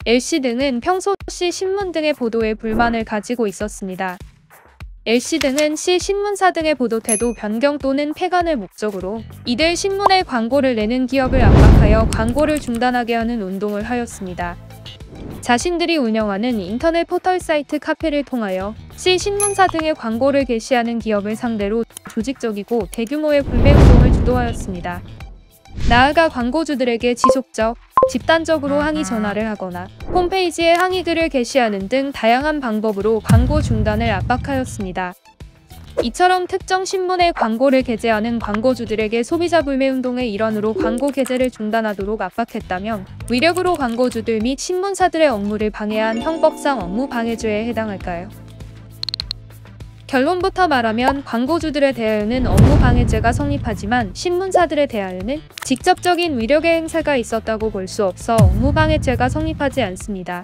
LC 등은 평소 C 신문 등의 보도에 불만을 가지고 있었습니다. LC 등은 C 신문사 등의 보도 태도 변경 또는 폐간을 목적으로 이들 신문에 광고를 내는 기업을 압박하여 광고를 중단하게 하는 운동을 하였습니다. 자신들이 운영하는 인터넷 포털 사이트 카페를 통하여 C 신문사 등의 광고를 게시하는 기업을 상대로 조직적이고 대규모의 불매운동을 주도하였습니다. 나아가 광고주들에게 지속적, 집단적으로 항의 전화를 하거나 홈페이지에 항의글을 게시하는 등 다양한 방법으로 광고 중단을 압박하였습니다. 이처럼 특정 신문에 광고를 게재하는 광고주들에게 소비자 불매운동의 일환으로 광고 게재를 중단하도록 압박했다면 위력으로 광고주들 및 신문사들의 업무를 방해한 형법상 업무방해죄에 해당할까요? 결론부터 말하면 광고주들에 대하여는 업무방해죄가 성립하지만 신문사들에 대하여는 직접적인 위력의 행사가 있었다고 볼 수 없어 업무방해죄가 성립하지 않습니다.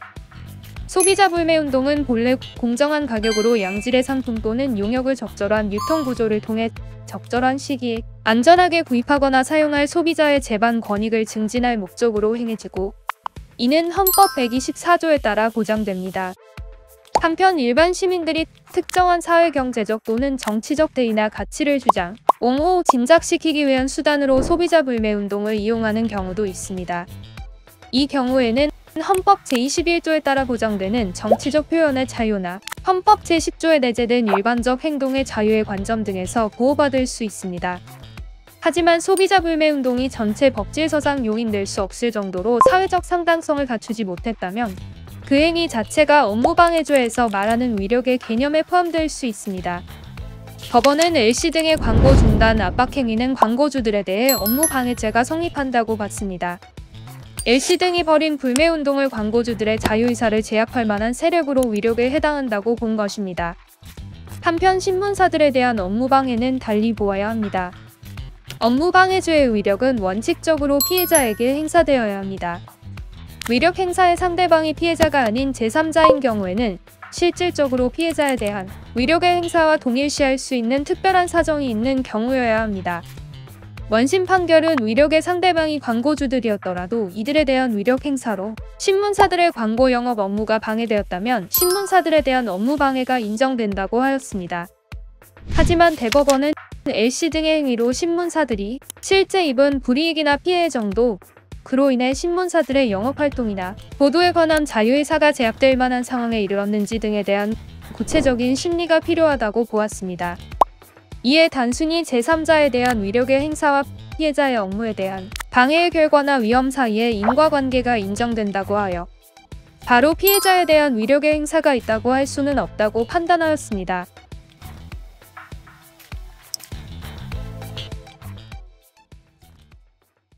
소비자 불매운동은 본래 공정한 가격으로 양질의 상품 또는 용역을 적절한 유통구조를 통해 적절한 시기에 안전하게 구입하거나 사용할 소비자의 재반 권익을 증진할 목적으로 행해지고 이는 헌법 124조에 따라 보장됩니다. 한편 일반 시민들이 특정한 사회경제적 또는 정치적 대의나 가치를 주장, 옹호, 짐작시키기 위한 수단으로 소비자 불매운동을 이용하는 경우도 있습니다. 이 경우에는 헌법 제21조에 따라 보장되는 정치적 표현의 자유나 헌법 제10조에 내재된 일반적 행동의 자유의 관점 등에서 보호받을 수 있습니다. 하지만 소비자 불매운동이 전체 법질서상 용인될 수 없을 정도로 사회적 상당성을 갖추지 못했다면 그 행위 자체가 업무방해죄에서 말하는 위력의 개념에 포함될 수 있습니다. 법원은 LC 등의 광고 중단 압박 행위는 광고주들에 대해 업무방해죄가 성립한다고 봤습니다. LC 등이 벌인 불매운동을 광고주들의 자유의사를 제압할 만한 세력으로 위력에 해당한다고 본 것입니다. 한편 신문사들에 대한 업무방해는 달리 보아야 합니다. 업무방해죄의 위력은 원칙적으로 피해자에게 행사되어야 합니다. 위력 행사의 상대방이 피해자가 아닌 제3자인 경우에는 실질적으로 피해자에 대한 위력의 행사와 동일시할 수 있는 특별한 사정이 있는 경우여야 합니다. 원심 판결은 위력의 상대방이 광고주들이었더라도 이들에 대한 위력 행사로 신문사들의 광고 영업 업무가 방해되었다면 신문사들에 대한 업무 방해가 인정된다고 하였습니다. 하지만 대법원은 LC 등의 행위로 신문사들이 실제 입은 불이익이나 피해 정도, 그로 인해 신문사들의 영업활동이나 보도에 관한 자유의사가 제압될 만한 상황에 이르렀는지 등에 대한 구체적인 심리가 필요하다고 보았습니다. 이에 단순히 제3자에 대한 위력의 행사와 피해자의 업무에 대한 방해의 결과나 위험 사이에 인과관계가 인정된다고 하여 바로 피해자에 대한 위력의 행사가 있다고 할 수는 없다고 판단하였습니다.